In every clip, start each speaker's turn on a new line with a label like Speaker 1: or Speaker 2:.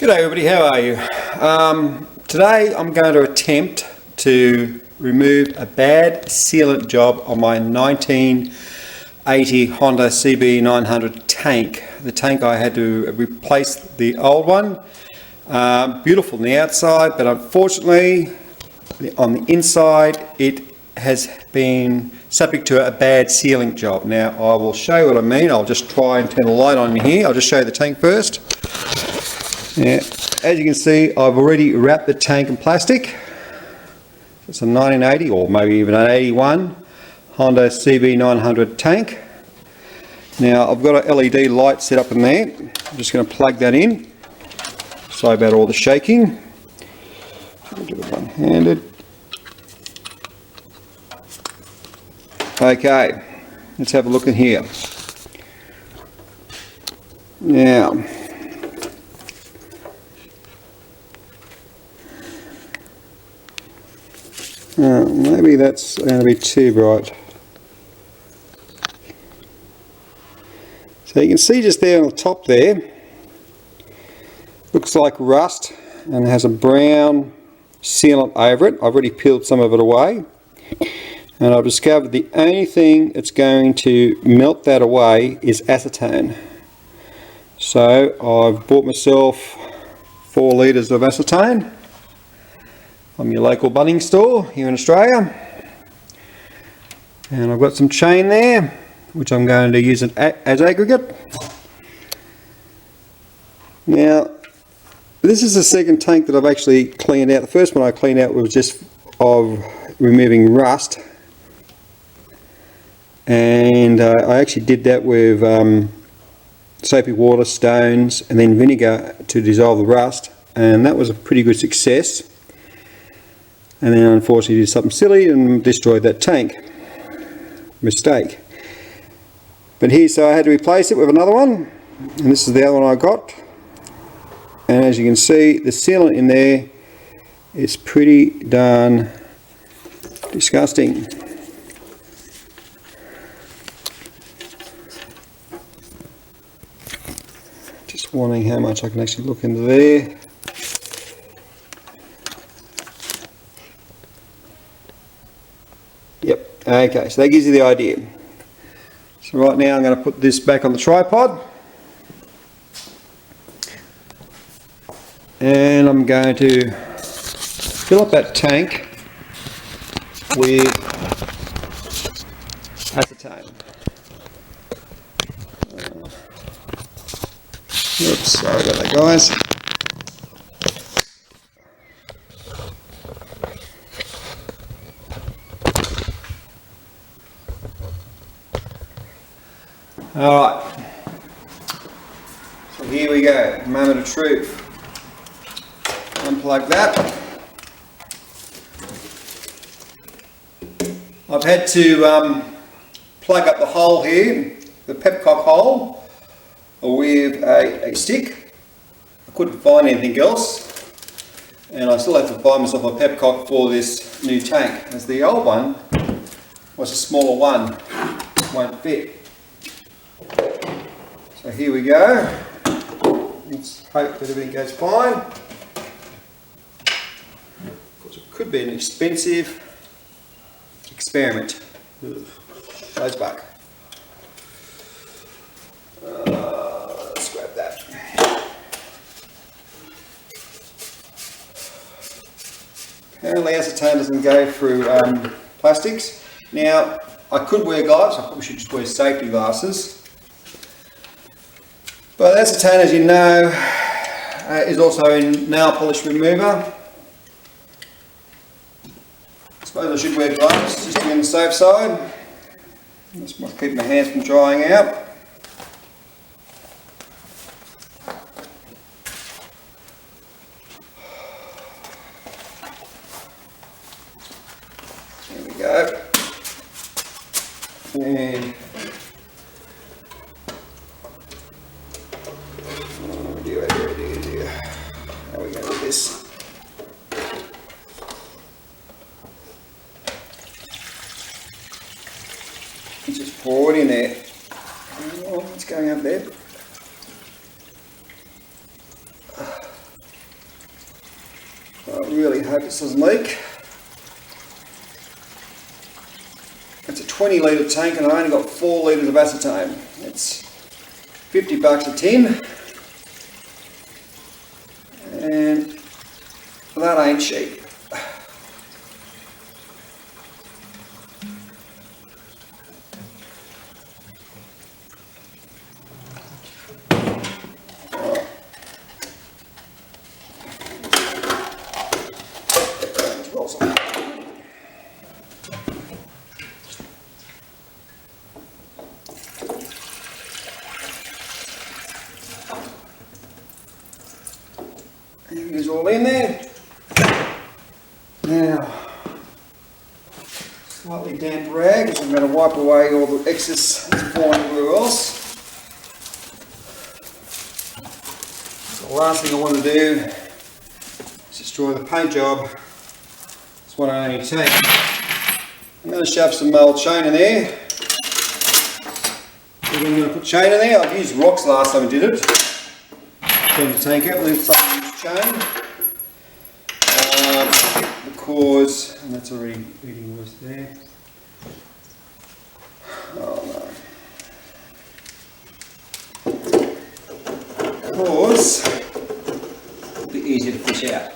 Speaker 1: G'day everybody, how are you? Today I'm going to attempt to remove a bad sealant job on my 1980 Honda CB900 Tank. The tank I had to replace the old one. Beautiful on the outside, but unfortunately on the inside it has been subject to a bad sealing job. Now I will show you what I mean. I'll just try and turn the light on here. I'll just show you the tank first. Yeah, as you can see, I've already wrapped the tank in plastic. It's a 1980 or maybe even an 81 Honda CB900 Tank. Now I've got an LED light set up in there. I'm just going to plug that in. Sorry about all the shaking. I'll do it one-handed. Okay, let's have a look in here. Now, maybe that's going to be too bright. So you can see just there on the top there, looks like rust and has a brown sealant over it. I've already peeled some of it away, and I've discovered the only thing that's going to melt that away is acetone. So I've bought myself 4 litres of acetone from your local Bunnings store here in Australia, and I've got some chain there which I'm going to use as aggregate. Now this is the second tank that I've actually cleaned out. The first one I cleaned out was just of removing rust, and I actually did that with soapy water, stones and then vinegar to dissolve the rust, and that was a pretty good success. And then unfortunately did something silly and destroyed that tank. Mistake. But here, so I had to replace it with another one, and this is the other one I got. And as you can see, the sealant in there is pretty darn disgusting. Just wondering how much I can actually look into there. Yep, okay, so that gives you the idea. So right now I'm going to put this back on the tripod, and I'm going to fill up that tank with acetone. Oops, sorry about that, guys. Alright, so here we go, moment of truth. Unplug that. I've had to plug up the hole here, the pepcock hole, with a stick. I couldn't find anything else, and I still have to buy myself a pepcock for this new tank, as the old one was a smaller one, won't fit. So here we go. Let's hope that everything goes fine. Of course, it could be an expensive experiment. Goes back. Let's grab that. Apparently acetone doesn't go through plastics. Now, I could wear gloves. I probably should just wear safety glasses. But acetone, as you know, is also in nail polish remover. I suppose I should wear gloves just to be on the safe side. This might keep my hands from drying out. There we go. And how are we going to do this? Just pour it in there. Oh, what's going up there? hope this doesn't leak. It's a 20 litre tank and I only got 4 litres of acetone. It's $50 a tin, and that ain't cheap. Everything's all in there. Now, slightly damp rag, because I'm going to wipe away all the excess that's falling everywhere else. So the last thing I want to do is destroy the paint job. That's what I only take. I'm going to shove some old chain in there. I'm going to put chain in there. I've used rocks last time I did it. Turn the tank up with some chain. Because, and that's already reading was there. Oh no. Because it'll be easier to fish out.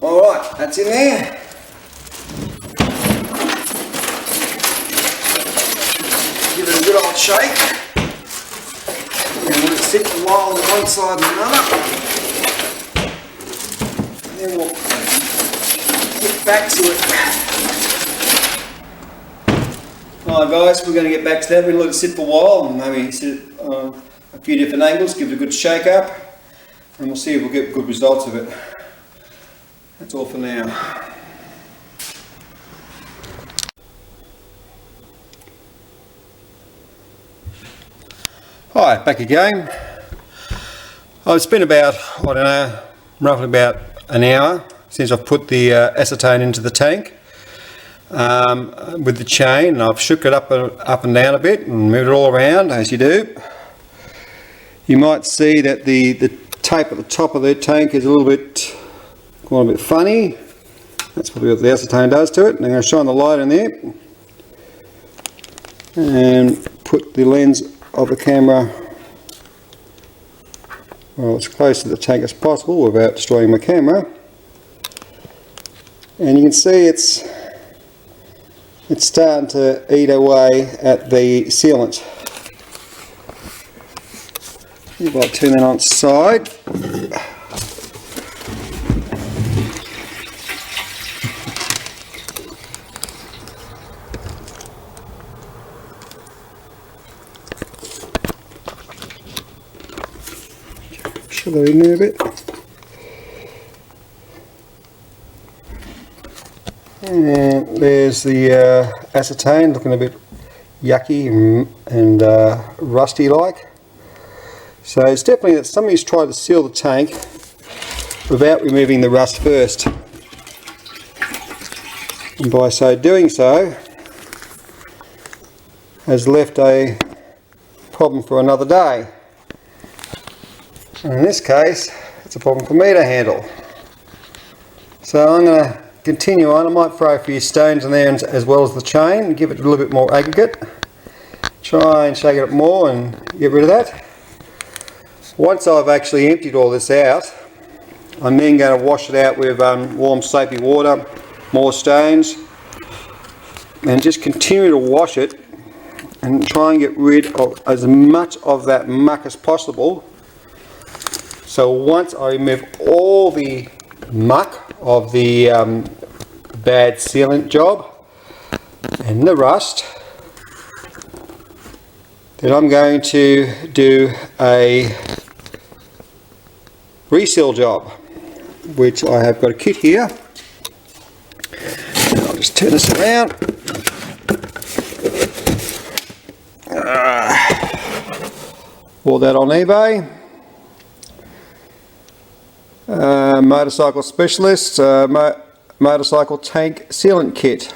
Speaker 1: Alright, that's in there. Give it a good old shake. And let it sit a while on one side and another. And then we'll get back to it. Alright guys, we're going to get back to that. We're going to let it sit for a while and maybe sit it on a few different angles, give it a good shake up, and we'll see if we'll get good results of it. That's all for now. Hi, back again. It's been about, I don't know, roughly about an hour since I've put the acetone into the tank with the chain. I've shook it up and down a bit and moved it all around as you do. You might see that the tape at the top of the tank is a little bit funny. That's probably what the acetone does to it. And I'm going to shine the light in there and put the lens of the camera as close to the tank as possible without destroying my camera. And you can see it's starting to eat away at the sealant. If I turn that on its side. Shove that in there a bit. And there's the acetone looking a bit yucky and rusty like. So it's definitely that somebody's tried to seal the tank without removing the rust first. And by doing so has left a problem for another day. And in this case, it's a problem for me to handle. So I'm going to continue on. I might throw a few stones in there as well as the chain and give it a little bit more aggregate. Try and shake it up more and get rid of that. Once I've actually emptied all this out, I'm then going to wash it out with warm soapy water, more stones, and just continue to wash it and try and get rid of as much of that muck as possible. So once I remove all the muck of the bad sealant job and the rust, then I'm going to do a reseal job, which I have got a kit here. And I'll just turn this around. Bought that on eBay. Motorcycle Specialist motorcycle tank sealant kit,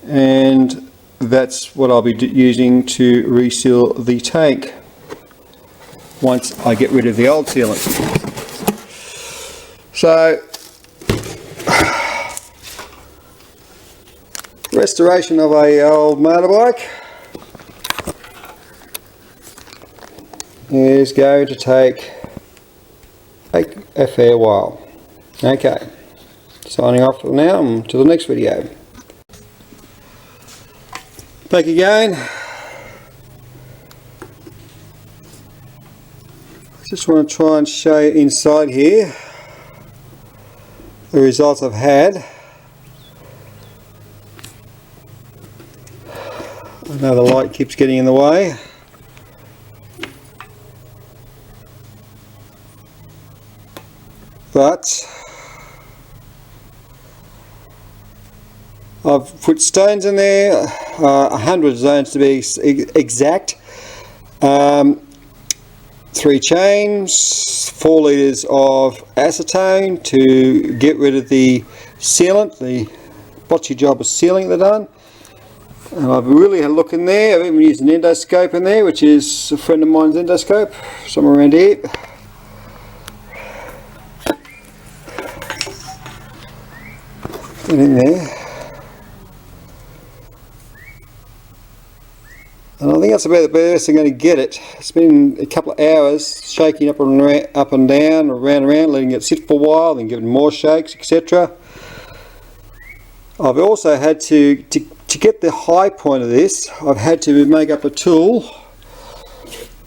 Speaker 1: and that's what I'll be using to reseal the tank once I get rid of the old sealant. So, restoration of a old motorbike is going to take a fair while. Okay, signing off for now until the next video. Back again. Just want to try and show you inside here the results I've had. I know the light keeps getting in the way. But I've put stones in there, 100 stones to be exact. 3 chains, 4 litres of acetone to get rid of the sealant, the botchy job of sealing they've done. And I've really had a look in there. I've even used an endoscope in there, which is a friend of mine's endoscope, somewhere around here. Get in there. And I think that's about the best I'm going to get it. It's been a couple of hours shaking up and down, around and around, letting it sit for a while, then giving more shakes, etc. I've also had to get the high point of this, I've had to make up a tool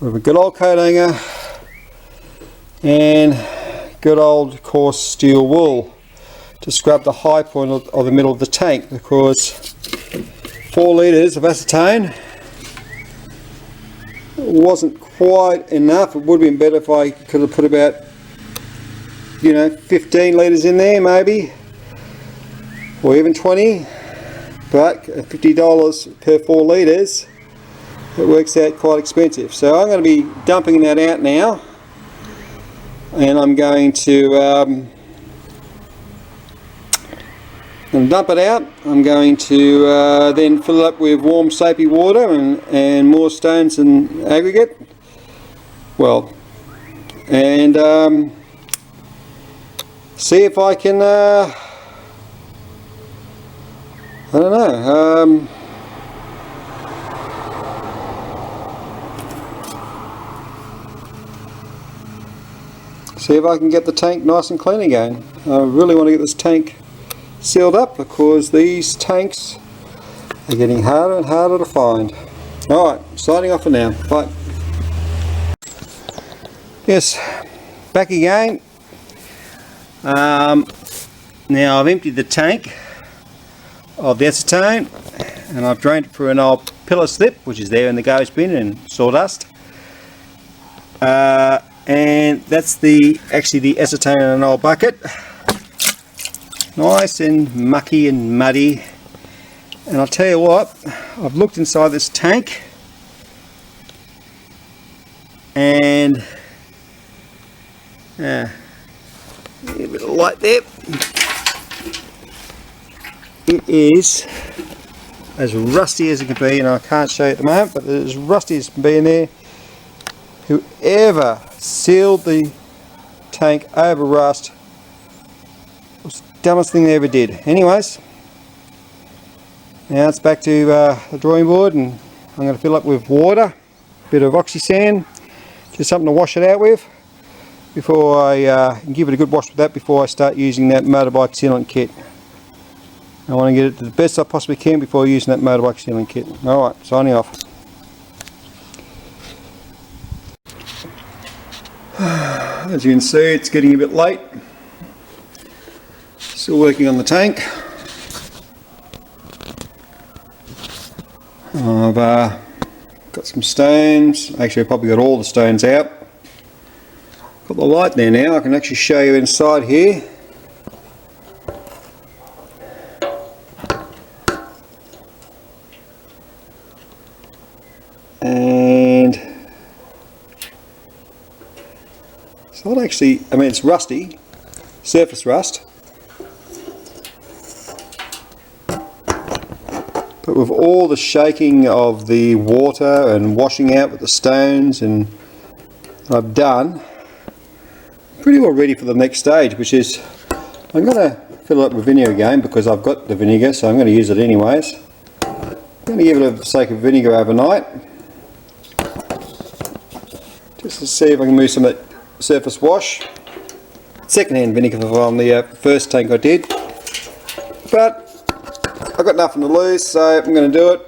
Speaker 1: with a good old coat hanger and good old coarse steel wool to scrub the high point of the middle of the tank, because 4 litres of acetone wasn't quite enough. It would have been better if I could have put about 15 litres in there maybe, or even 20, but $50 per 4 litres, it works out quite expensive. So I'm going to be dumping that out now, and I'm going to dump it out. I'm going to then fill it up with warm soapy water and more stones and aggregate. Well, and see if I can I don't know, see if I can get the tank nice and clean again. I really want to get this tank sealed up, because these tanks are getting harder and harder to find. Alright, signing off for now. Bye. Yes, back again. Now I've emptied the tank of the acetone and I've drained it through an old pillar slip, which is there in the garbage bin and sawdust. And that's actually the acetone in an old bucket. Nice and mucky and muddy, and I'll tell you what, I've looked inside this tank and a bit of light there, it is as rusty as it can be, and I can't show you at the moment, but it's as rusty as it can be in there. Whoever sealed the tank over rust was the dumbest thing they ever did. Anyways, now it's back to the drawing board, and I'm going to fill up with water, a bit of oxy sand, just something to wash it out with before I give it a good wash with that before I start using that motorbike sealant kit. I want to get it to the best I possibly can before using that motorbike sealant kit. Alright, signing off. As you can see, it's getting a bit late. Still working on the tank. I've got some stones. Actually, I've probably got all the stones out. Got the light there now. I can actually show you inside here. And it's not actually, I mean, it's rusty, surface rust. But with all the shaking of the water and washing out with the stones and I've done, pretty well ready for the next stage, which is I'm going to fill it up with vinegar again because I've got the vinegar, so I'm going to use it anyways. I'm going to give it a shake of vinegar overnight, just to see if I can move some of that surface wash. Second-hand vinegar from the first tank I did, but I've got nothing to lose, so I'm going to do it.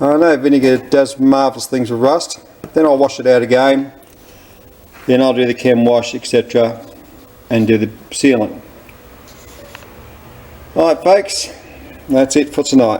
Speaker 1: I know vinegar does marvellous things with rust. Then I'll wash it out again, then I'll do the chem wash, etc., and do the sealant. Alright folks, that's it for tonight.